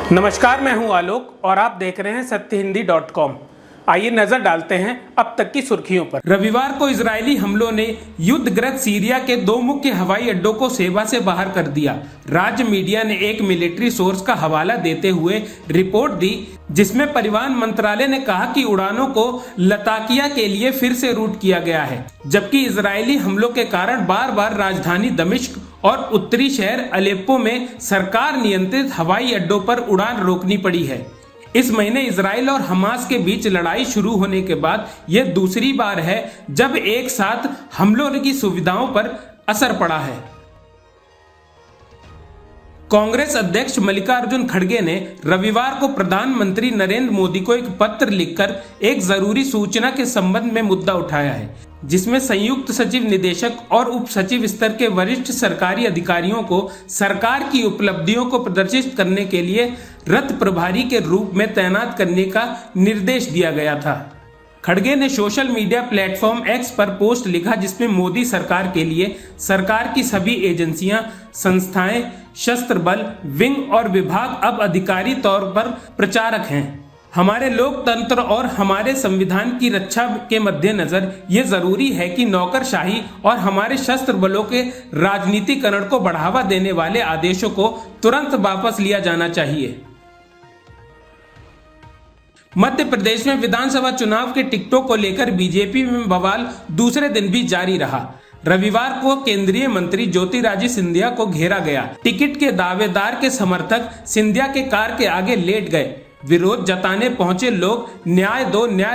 नमस्कार, मैं हूं आलोक और आप देख रहे हैं सत्यहिंदी.com। आइए नजर डालते हैं अब तक की सुर्खियों पर। रविवार को इजरायली हमलों ने युद्धग्रस्त सीरिया के 2 मुख्य हवाई अड्डों को सेवा से बाहर कर दिया। राज्य मीडिया ने एक मिलिट्री सोर्स का हवाला देते हुए रिपोर्ट दी, जिसमें परिवहन मंत्रालय ने कहा कि उड़ानों को लताकिया के लिए फिर से रूट किया गया है, जबकि इजरायली हमलों के कारण बार बार राजधानी दमिश्क और उत्तरी शहर अलेप्पो में सरकार नियंत्रित हवाई अड्डों पर उड़ान रोकनी पड़ी है। इस महीने इजराइल और हमास के बीच लड़ाई शुरू होने के बाद यह दूसरी बार है जब एक साथ हमलों की सुविधाओं पर असर पड़ा है। कांग्रेस अध्यक्ष मल्लिकार्जुन खड़गे ने रविवार को प्रधानमंत्री नरेंद्र मोदी को एक पत्र लिखकर एक जरूरी सूचना के संबंध में मुद्दा उठाया है, जिसमें संयुक्त सचिव, निदेशक और उप सचिव स्तर के वरिष्ठ सरकारी अधिकारियों को सरकार की उपलब्धियों को प्रदर्शित करने के लिए रथ प्रभारी के रूप में तैनात करने का निर्देश दिया गया था। खड़गे ने सोशल मीडिया प्लेटफॉर्म एक्स पर पोस्ट लिखा, जिसमें मोदी सरकार के लिए सरकार की सभी एजेंसियां, संस्थाएं, शस्त्र बल, विंग और विभाग अब अधिकारी तौर पर प्रचारक हैं। हमारे लोकतंत्र और हमारे संविधान की रक्षा के मद्देनजर ये जरूरी है कि नौकरशाही और हमारे शस्त्र बलों के राजनीतिकरण को बढ़ावा देने वाले आदेशों को तुरंत वापस लिया जाना चाहिए। मध्य प्रदेश में विधानसभा चुनाव के टिकटों को लेकर बीजेपी में बवाल दूसरे दिन भी जारी रहा। रविवार को केंद्रीय मंत्री ज्योतिरादित्य सिंधिया को घेरा गया। टिकट के दावेदार के समर्थक सिंधिया के कार के आगे लेट गए। विरोध जताने पहुंचे लोग न्याय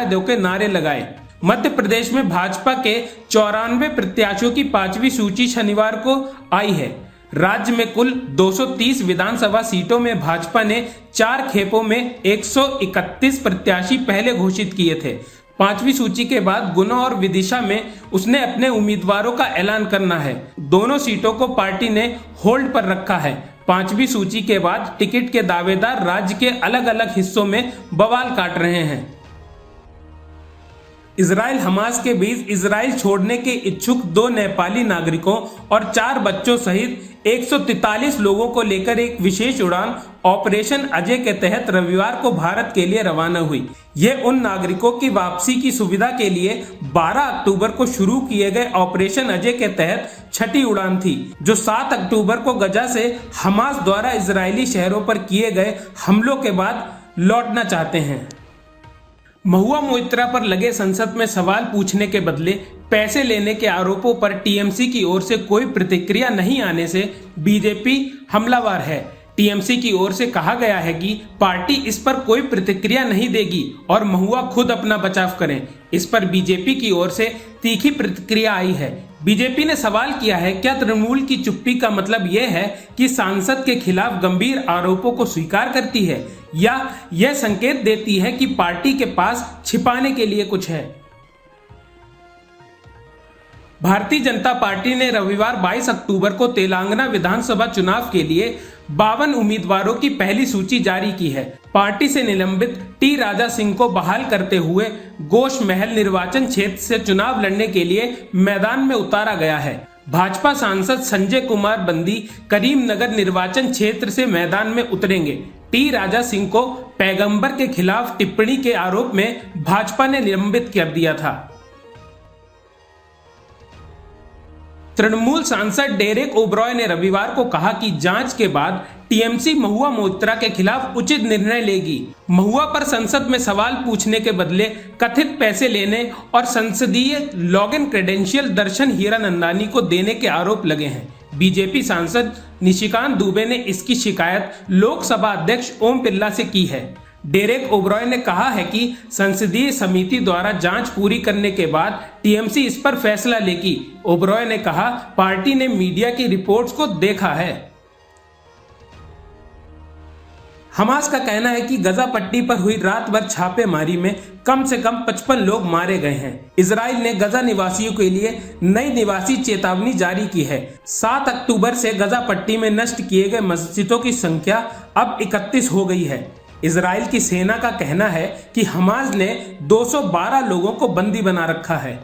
दो के नारे लगाए। मध्य प्रदेश में भाजपा के 94 प्रत्याशियों की 5वीं सूची शनिवार को आई है। राज्य में कुल 230 विधानसभा सीटों में भाजपा ने 4 खेपों में 131 प्रत्याशी पहले घोषित किए थे। 5वीं सूची के बाद गुना और विदिशा में उसने अपने उम्मीदवारों का ऐलान करना है। दोनों सीटों को पार्टी ने होल्ड पर रखा है। 5वीं सूची के बाद टिकट के दावेदार राज्य के अलग अलग हिस्सों में बवाल काट रहे हैं। इजराइल हमास के बीच इजराइल छोड़ने के इच्छुक 2 नेपाली नागरिकों और 4 बच्चों सहित 143 लोगों को लेकर एक विशेष उड़ान ऑपरेशन अजय के तहत रविवार को भारत के लिए रवाना हुई। ये उन नागरिकों की वापसी की सुविधा के लिए 12 अक्टूबर को शुरू किए गए ऑपरेशन अजय के तहत छठी उड़ान थी, जो 7 अक्टूबर को गजा से हमास द्वारा इजरायली शहरों पर किए गए हमलों के बाद लौटना चाहते हैं। महुआ मोइत्रा पर लगे संसद में सवाल पूछने के बदले पैसे लेने के आरोपों पर टीएमसी की ओर से कोई प्रतिक्रिया नहीं आने से बीजेपी हमलावर है। टीएमसी की ओर से कहा गया है कि पार्टी इस पर कोई प्रतिक्रिया नहीं देगी और महुआ खुद अपना बचाव करें। इस पर बीजेपी की ओर से तीखी प्रतिक्रिया आई है। बीजेपी ने सवाल किया है, क्या तृणमूल की चुप्पी का मतलब यह है कि सांसद के खिलाफ गंभीर आरोपों को स्वीकार करती है, या यह संकेत देती है कि पार्टी के पास छिपाने के लिए कुछ है? भारतीय जनता पार्टी ने रविवार 22 अक्टूबर को तेलंगाना विधानसभा चुनाव के लिए 52 उम्मीदवारों की पहली सूची जारी की है। पार्टी से निलंबित टी राजा सिंह को बहाल करते हुए गोश महल निर्वाचन क्षेत्र से चुनाव लड़ने के लिए मैदान में उतारा गया है। भाजपा सांसद संजय कुमार बंदी करीमनगर निर्वाचन क्षेत्र से मैदान में उतरेंगे। टी राजा सिंह को पैगंबर के खिलाफ टिप्पणी के आरोप में भाजपा ने निलंबित कर दिया था। तृणमूल सांसद डेरेक ओब्रॉय ने रविवार को कहा कि जांच के बाद टीएमसी महुआ मोइत्रा के खिलाफ उचित निर्णय लेगी। महुआ पर संसद में सवाल पूछने के बदले कथित पैसे लेने और संसदीय लॉगिन क्रेडेंशियल दर्शन हीरानंदानी को देने के आरोप लगे हैं। बीजेपी सांसद निशिकांत दुबे ने इसकी शिकायत लोकसभा अध्यक्ष ओम बिरला से की है। डेरेक ओब्रॉय ने कहा है कि संसदीय समिति द्वारा जांच पूरी करने के बाद टीएमसी इस पर फैसला लेगी। ओब्रॉय ने कहा, पार्टी ने मीडिया की रिपोर्ट्स को देखा है। हमास का कहना है कि गजा पट्टी पर हुई रात भर छापेमारी में कम से कम 55 लोग मारे गए हैं। इजराइल ने गजा निवासियों के लिए नई निवासी चेतावनी जारी की है। 7 अक्टूबर से गजा पट्टी में नष्ट किए गए मस्जिदों की संख्या अब 31 हो गई है। इजराइल की सेना का कहना है कि हमास ने 212 लोगों को बंदी बना रखा है।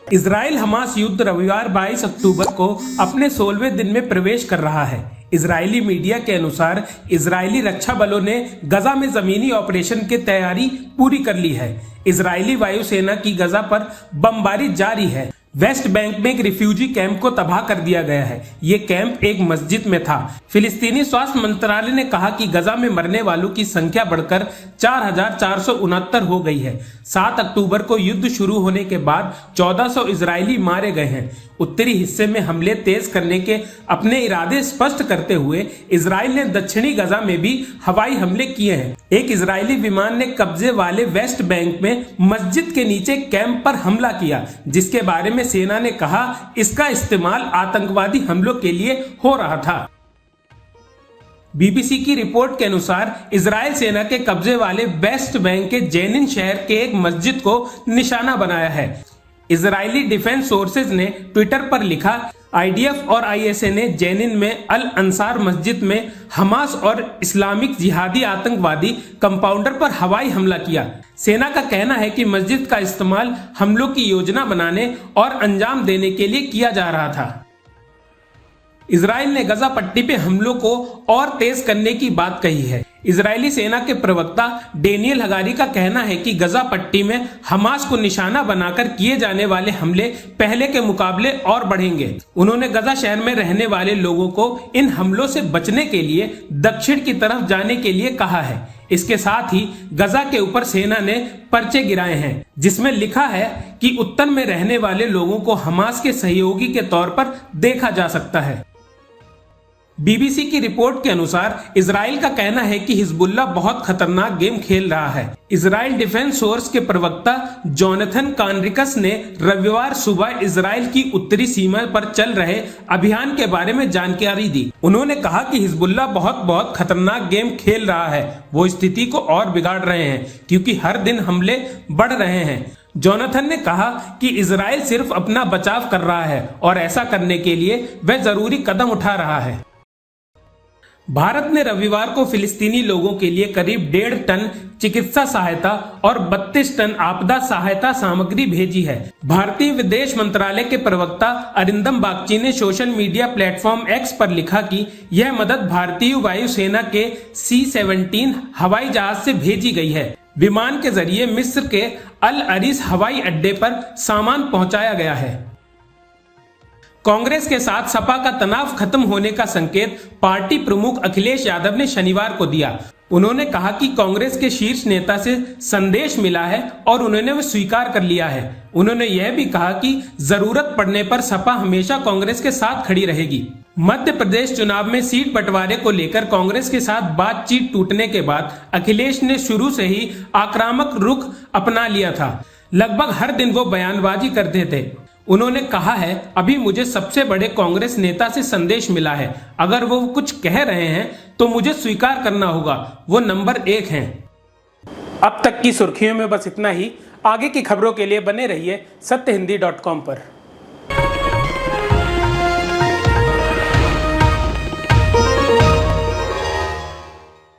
इजराइल हमास युद्ध रविवार 22 अक्टूबर को अपने 16वें दिन में प्रवेश कर रहा है। इजरायली मीडिया के अनुसार इजरायली रक्षा बलों ने गजा में जमीनी ऑपरेशन की तैयारी पूरी कर ली है। इजरायली वायुसेना की गजा पर बमबारी जारी है। वेस्ट बैंक में एक रिफ्यूजी कैंप को तबाह कर दिया गया है। ये कैंप एक मस्जिद में था। फिलिस्तीनी स्वास्थ्य मंत्रालय ने कहा कि गजा में मरने वालों की संख्या बढ़कर 4,469 हो गई है। 7 अक्टूबर को युद्ध शुरू होने के बाद 1400 इजरायली मारे गए हैं। उत्तरी हिस्से में हमले तेज करने के अपने इरादे स्पष्ट करते हुए इजराइल ने दक्षिणी गजा में भी हवाई हमले किए हैं। एक इजरायली विमान ने कब्जे वाले वेस्ट बैंक में मस्जिद के नीचे कैंप पर हमला किया, जिसके बारे में सेना ने कहा इसका इस्तेमाल आतंकवादी हमलों के लिए हो रहा था। बीबीसी की रिपोर्ट के अनुसार इजरायल सेना के कब्जे वाले वेस्ट बैंक के जेनिन शहर के एक मस्जिद को निशाना बनाया है। इजरायली डिफेंस सोर्सेज ने ट्विटर पर लिखा, आईडीएफ और आईएसए ने जेनिन में अल अंसार मस्जिद में हमास और इस्लामिक जिहादी आतंकवादी कंपाउंडर पर हवाई हमला किया। सेना का कहना है कि मस्जिद का इस्तेमाल हमलों की योजना बनाने और अंजाम देने के लिए किया जा रहा था। इजराइल ने गजा पट्टी पे हमलों को और तेज करने की बात कही है। इजरायली सेना के प्रवक्ता डेनियल हगारी का कहना है कि गजा पट्टी में हमास को निशाना बनाकर किए जाने वाले हमले पहले के मुकाबले और बढ़ेंगे। उन्होंने गजा शहर में रहने वाले लोगों को इन हमलों से बचने के लिए दक्षिण की तरफ जाने के लिए कहा है। इसके साथ ही गजा के ऊपर सेना ने पर्चे गिराए हैं, जिसमें लिखा है कि उत्तर में रहने वाले लोगों को हमास के सहयोगी के तौर पर देखा जा सकता है। बीबीसी की रिपोर्ट के अनुसार इजराइल का कहना है कि हिजबुल्लाह बहुत खतरनाक गेम खेल रहा है। इजराइल डिफेंस सोर्स के प्रवक्ता जोनाथन कानरिकस ने रविवार सुबह इजराइल की उत्तरी सीमा पर चल रहे अभियान के बारे में जानकारी दी। उन्होंने कहा कि हिजबुल्लाह बहुत खतरनाक गेम खेल रहा है। वो स्थिति को और बिगाड़ रहे हैं क्योंकि हर दिन हमले बढ़ रहे हैं। जोनाथन ने कहा कि इजराइल सिर्फ अपना बचाव कर रहा है और ऐसा करने के लिए वह जरूरी कदम उठा रहा है। भारत ने रविवार को फिलिस्तीनी लोगों के लिए करीब 1.5 टन चिकित्सा सहायता और 32 टन आपदा सहायता सामग्री भेजी है। भारतीय विदेश मंत्रालय के प्रवक्ता अरिंदम बागची ने सोशल मीडिया प्लेटफॉर्म एक्स पर लिखा कि यह मदद भारतीय वायुसेना के C-17 हवाई जहाज से भेजी गई है। विमान के जरिए मिस्र के अल अरीस हवाई अड्डे पर सामान पहुंचाया गया है। कांग्रेस के साथ सपा का तनाव खत्म होने का संकेत पार्टी प्रमुख अखिलेश यादव ने शनिवार को दिया। उन्होंने कहा कि कांग्रेस के शीर्ष नेता से संदेश मिला है और उन्होंने वह स्वीकार कर लिया है। उन्होंने यह भी कहा कि जरूरत पड़ने पर सपा हमेशा कांग्रेस के साथ खड़ी रहेगी। मध्य प्रदेश चुनाव में सीट बंटवारे को लेकर कांग्रेस के साथ बातचीत टूटने के बाद अखिलेश ने शुरू से ही आक्रामक रुख अपना लिया था। लगभग हर दिन वो बयानबाजी करते थे। उन्होंने कहा है, अभी मुझे सबसे बड़े कांग्रेस नेता से संदेश मिला है। अगर वो कुछ कह रहे हैं तो मुझे स्वीकार करना होगा। वो नंबर 1 हैं। अब तक की सुर्खियों में बस इतना ही। आगे की खबरों के लिए बने रहिए सत्यहिंदी.com पर।